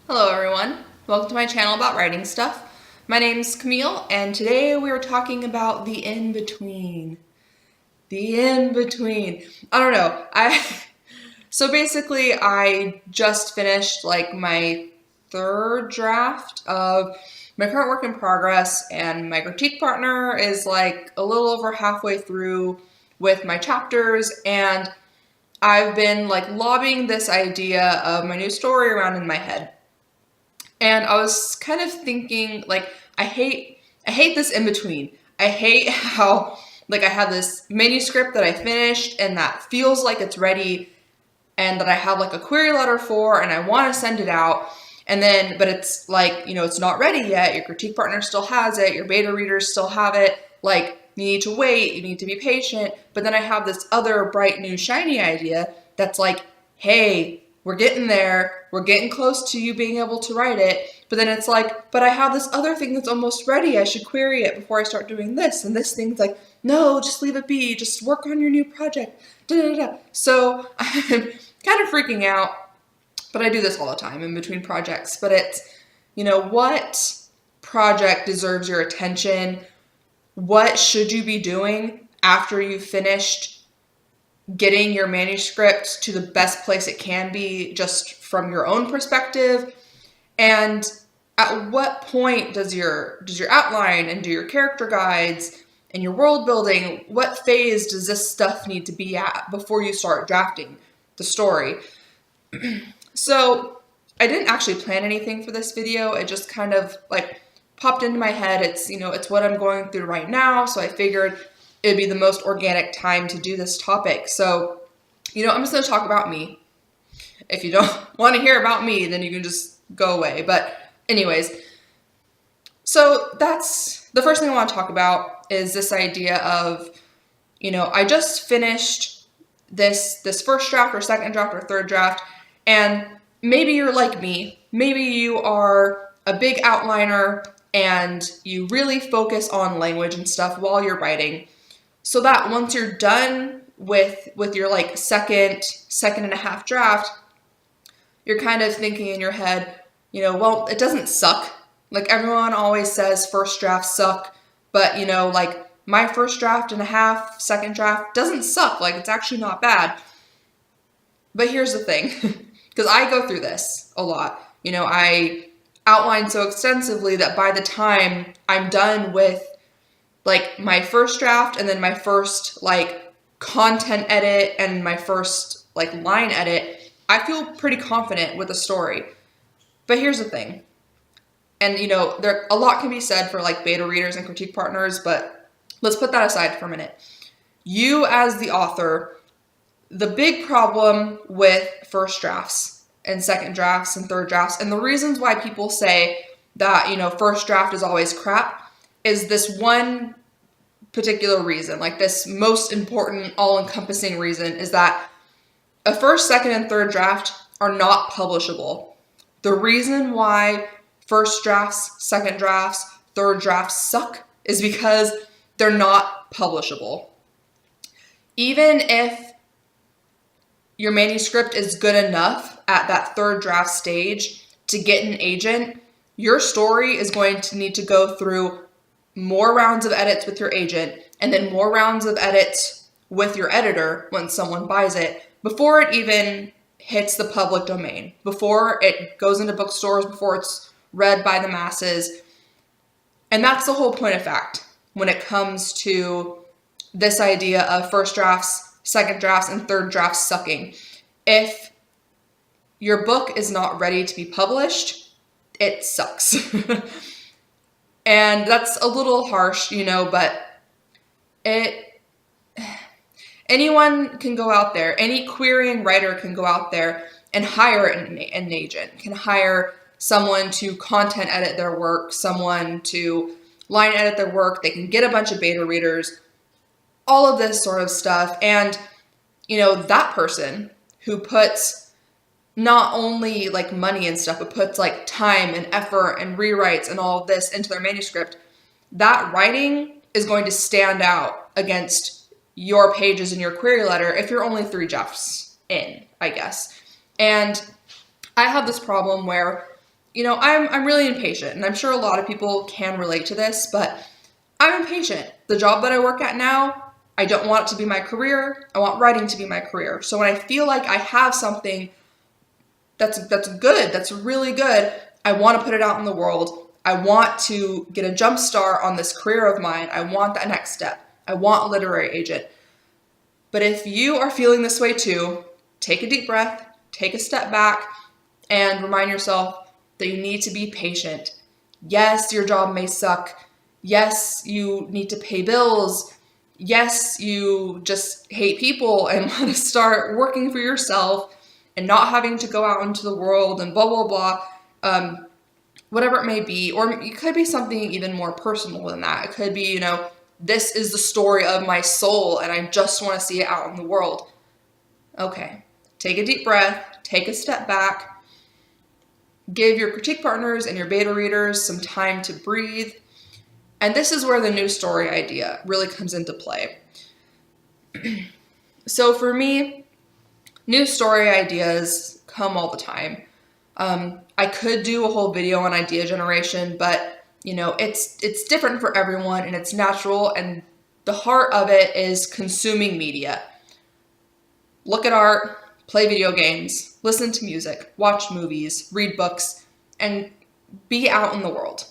Hello everyone, welcome to my channel about writing stuff. My name's Camille and today we're talking about the in-between. The in-between. I don't know, so basically I just finished like my third draft of my current work in progress, and my critique partner is like a little over halfway through with my chapters, and I've been like lobbying this idea of my new story around in my head. And I was kind of thinking, like, I hate this in between. I hate how, like, I have this manuscript that I finished and that feels like it's ready and that I have like a query letter for and I want to send it out. And then, but it's like, it's not ready yet. Your critique partner still has it. Your beta readers still have it. Like, you need to wait. You need to be patient. But then I have this other bright, new, shiny idea that's like, hey, we're getting there. We're getting close to you being able to write it. But then it's like, but I have this other thing that's almost ready. I should query it before I start doing this. And this thing's like, no, just leave it be. Just work on your new project. Da, da, da. So I'm kind of freaking out. But I do this all the time in between projects. But it's, what project deserves your attention? What should you be doing after you've finished getting your manuscript to the best place it can be just from your own perspective? And at what point does your outline and do your character guides and your world building, what phase does this stuff need to be at before you start drafting the story? So I didn't actually plan anything for this video. It just kind of like popped into my head. It's, it's what I'm going through right now. So I figured it'd be the most organic time to do this topic. So, I'm just going to talk about me. If you don't want to hear about me, then you can just go away. But anyways, so that's the first thing I want to talk about is this idea of, I just finished this first draft or second draft or third draft, and maybe you're like me. Maybe you are a big outliner and you really focus on language and stuff while you're writing, so that once you're done with your like second and a half draft, you're kind of thinking in your head, well, it doesn't suck. Like everyone always says first drafts suck, but like my first draft and a half, second draft doesn't suck. Like it's actually not bad. But here's the thing, because I go through this a lot. I outline so extensively that by the time I'm done with like my first draft and then my first like content edit and my first like line edit, I feel pretty confident with the story. But here's the thing. And there a lot can be said for like beta readers and critique partners, but let's put that aside for a minute. You as the author, the big problem with first drafts and second drafts and third drafts, and the reasons why people say that, first draft is always crap, is this one particular reason, like this most important, all-encompassing reason, is that a first, second, and third draft are not publishable. The reason why first drafts, second drafts, third drafts suck is because they're not publishable. Even if your manuscript is good enough at that third draft stage to get an agent, your story is going to need to go through more rounds of edits with your agent and then more rounds of edits with your editor when someone buys it before it even hits the public domain, before it goes into bookstores, before it's read by the masses. And that's the whole point of fact when it comes to this idea of first drafts, second drafts, and third drafts sucking. If your book is not ready to be published, it sucks. And that's a little harsh, but anyone can go out there, any querying writer can go out there and hire an agent, can hire someone to content edit their work, someone to line edit their work. They can get a bunch of beta readers, all of this sort of stuff. And, that person who puts not only like money and stuff, but puts like time and effort and rewrites and all of this into their manuscript, that writing is going to stand out against your pages in your query letter if you're only 3 drafts in, I guess. And I have this problem where I'm really impatient, and I'm sure a lot of people can relate to this, but I'm impatient. The job that I work at now, I don't want it to be my career. I want writing to be my career. So when I feel like I have something that's good, that's really good, I want to put it out in the world. I want to get a jump start on this career of mine. I want that next step. I want a literary agent. But if you are feeling this way too, take a deep breath, take a step back, and remind yourself that you need to be patient. Yes, your job may suck. Yes, you need to pay bills. Yes, you just hate people and want to start working for yourself and not having to go out into the world and blah, blah, blah, whatever it may be. Or it could be something even more personal than that. It could be, this is the story of my soul and I just want to see it out in the world. Okay, take a deep breath, take a step back, give your critique partners and your beta readers some time to breathe. And this is where the new story idea really comes into play. So for me, new story ideas come all the time. I could do a whole video on idea generation, but it's different for everyone and it's natural, and the heart of it is consuming media. Look at art, play video games, listen to music, watch movies, read books, and be out in the world.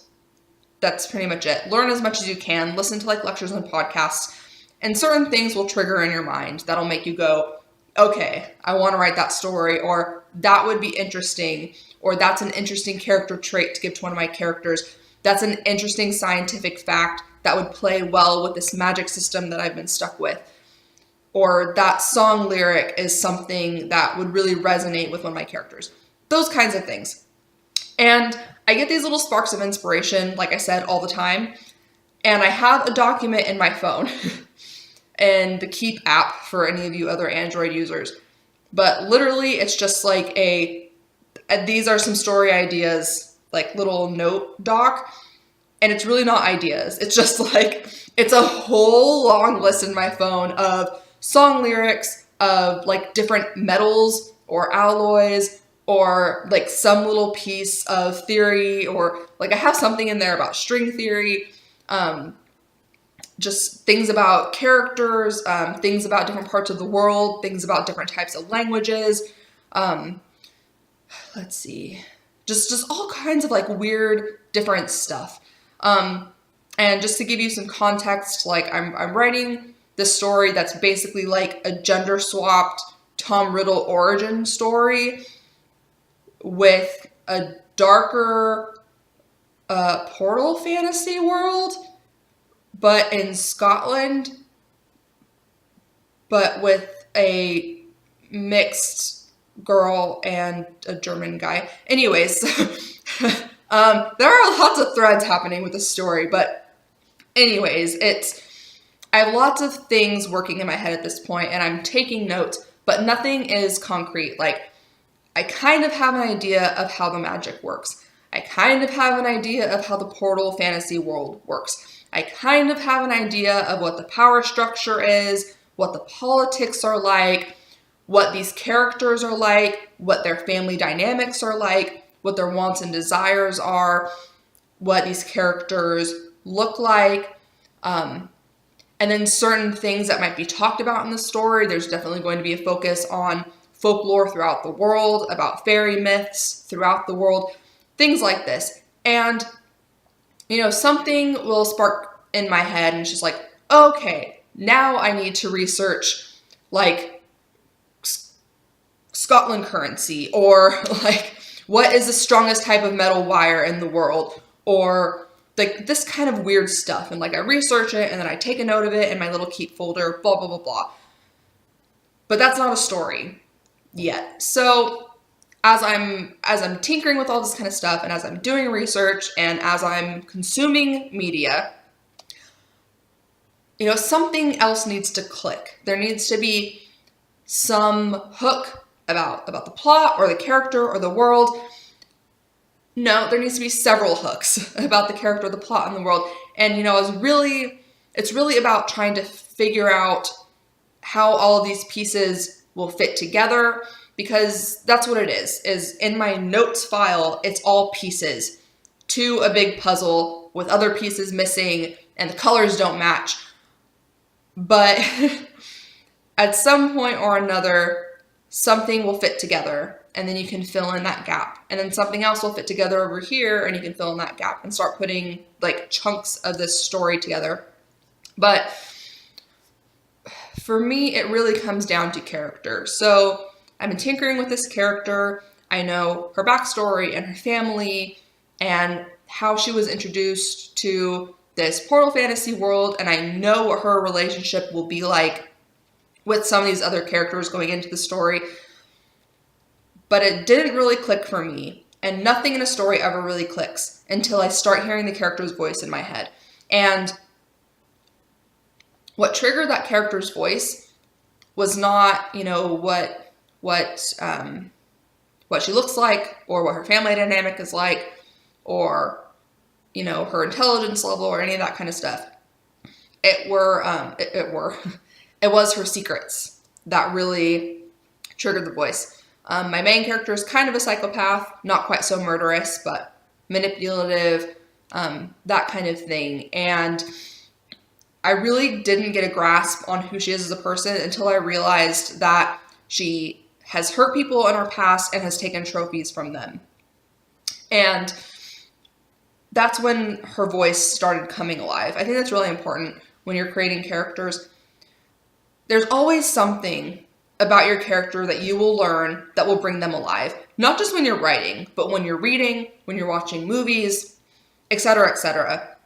That's pretty much it. Learn as much as you can, listen to lectures and podcasts, and certain things will trigger in your mind that'll make you go, okay, I want to write that story, or that would be interesting, or that's an interesting character trait to give to one of my characters. That's an interesting scientific fact that would play well with this magic system that I've been stuck with. Or that song lyric is something that would really resonate with one of my characters. Those kinds of things. And I get these little sparks of inspiration, like I said, all the time. And I have a document in my phone and the Keep app for any of you other Android users. But literally, it's just like these are some story ideas, like little note doc. And it's really not ideas. It's just like, it's a whole long list in my phone of song lyrics, of like different metals or alloys, or like some little piece of theory, or like I have something in there about string theory, just things about characters, things about different parts of the world, things about different types of languages. Let's see, just all kinds of like weird different stuff. And just to give you some context, like I'm writing this story that's basically like a gender swapped Tom Riddle origin story with a darker portal fantasy world, but in Scotland, but with a mixed girl and a German guy. Anyways, there are lots of threads happening with the story, but anyways, I have lots of things working in my head at this point, and I'm taking notes, but nothing is concrete. Like, I kind of have an idea of how the magic works. I kind of have an idea of how the portal fantasy world works. I kind of have an idea of what the power structure is, what the politics are like, what these characters are like, what their family dynamics are like, what their wants and desires are, what these characters look like, and then certain things that might be talked about in the story. There's definitely going to be a focus on folklore throughout the world, about fairy myths throughout the world, things like this. And, something will spark in my head and it's just like, okay, now I need to research like Scotland currency, or like what is the strongest type of metal wire in the world, or like this kind of weird stuff. And like I research it and then I take a note of it in my little keep folder, blah, blah, blah, blah. But that's not a story yet. So as I'm tinkering with all this kind of stuff, and as I'm doing research, and as I'm consuming media, something else needs to click. There needs to be some hook about the plot or the character or the world. No, there needs to be several hooks about the character, the plot, and the world. And, it's really about trying to figure out how all of these pieces will fit together, because that's what it is in my notes file, it's all pieces to a big puzzle with other pieces missing and the colors don't match. But at some point or another, something will fit together and then you can fill in that gap. And then something else will fit together over here and you can fill in that gap and start putting like chunks of this story together. But for me, it really comes down to character. So I've been tinkering with this character. I know her backstory and her family and how she was introduced to this portal fantasy world. And I know what her relationship will be like with some of these other characters going into the story. But it didn't really click for me. And nothing in a story ever really clicks until I start hearing the character's voice in my head. And what triggered that character's voice was not, what she looks like or what her family dynamic is like or, her intelligence level or any of that kind of stuff. It was her secrets that really triggered the voice. My main character is kind of a psychopath, not quite so murderous, but manipulative, that kind of thing. And I really didn't get a grasp on who she is as a person until I realized that she has hurt people in her past and has taken trophies from them. And that's when her voice started coming alive. I think that's really important when you're creating characters. There's always something about your character that you will learn that will bring them alive. Not just when you're writing, but when you're reading, when you're watching movies, etc., etc.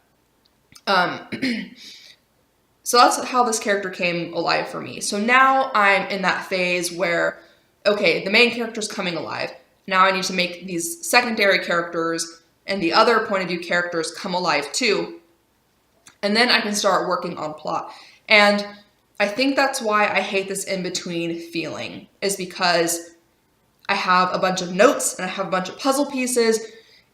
So that's how this character came alive for me. So now I'm in that phase where, okay, the main character's coming alive. Now I need to make these secondary characters and the other point of view characters come alive too. And then I can start working on plot. And I think that's why I hate this in-between feeling, is because I have a bunch of notes and I have a bunch of puzzle pieces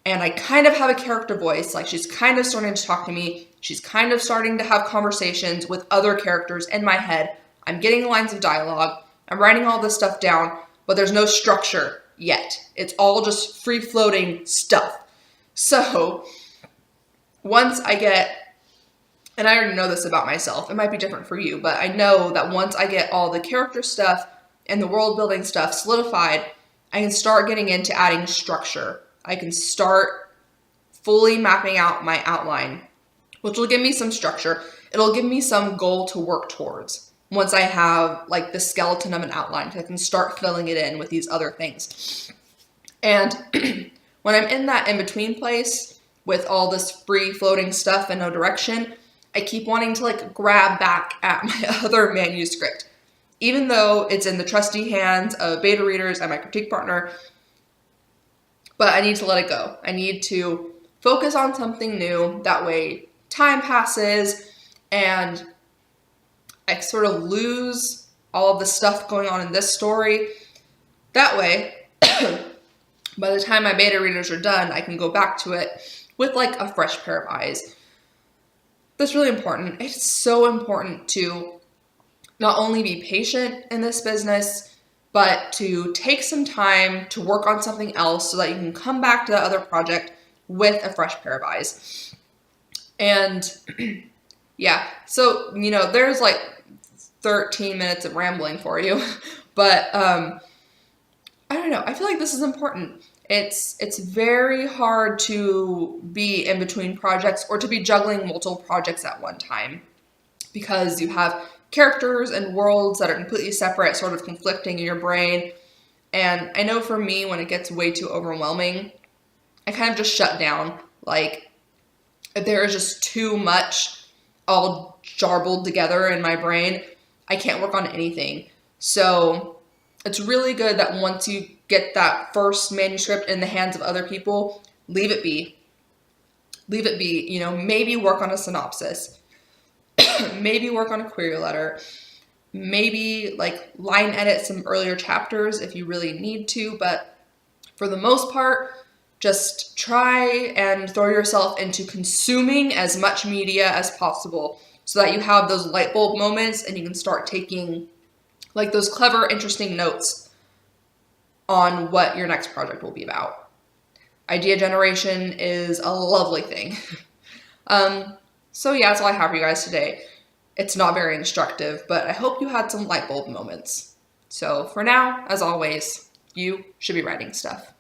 and I kind of have a character voice. Like she's kind of starting to talk to me. She's kind of starting to have conversations with other characters in my head. I'm getting lines of dialogue. I'm writing all this stuff down, but there's no structure yet. It's all just free-floating stuff. So once I get, and I already know this about myself, it might be different for you, but I know that once I get all the character stuff and the world building stuff solidified, I can start getting into adding structure. I can start fully mapping out my outline, which will give me some structure. It'll give me some goal to work towards. Once I have like the skeleton of an outline, I can start filling it in with these other things. And when I'm in that in-between place with all this free floating stuff and no direction, I keep wanting to like grab back at my other manuscript. Even though it's in the trusty hands of beta readers and my critique partner, but I need to let it go. I need to focus on something new. That way time passes and I sort of lose all of the stuff going on in this story. That way, by the time my beta readers are done, I can go back to it with like a fresh pair of eyes. That's really important. It's so important to not only be patient in this business, but to take some time to work on something else so that you can come back to that other project with a fresh pair of eyes. And yeah, so, there's like 13 minutes of rambling for you, but I don't know. I feel like this is important. It's very hard to be in between projects or to be juggling multiple projects at one time because you have characters and worlds that are completely separate, sort of conflicting in your brain. And I know for me, when it gets way too overwhelming, I kind of just shut down. Like, if there is just too much all jarbled together in my brain, I can't work on anything. So it's really good that once you get that first manuscript in the hands of other people, leave it be. Leave it be. Maybe work on a synopsis. Maybe work on a query letter. Maybe like line edit some earlier chapters if you really need to. But for the most part, just try and throw yourself into consuming as much media as possible so that you have those light bulb moments and you can start taking like those clever, interesting notes on what your next project will be about. Idea generation is a lovely thing. So yeah, that's all I have for you guys today. It's not very instructive, but I hope you had some light bulb moments. So for now, as always, you should be writing stuff.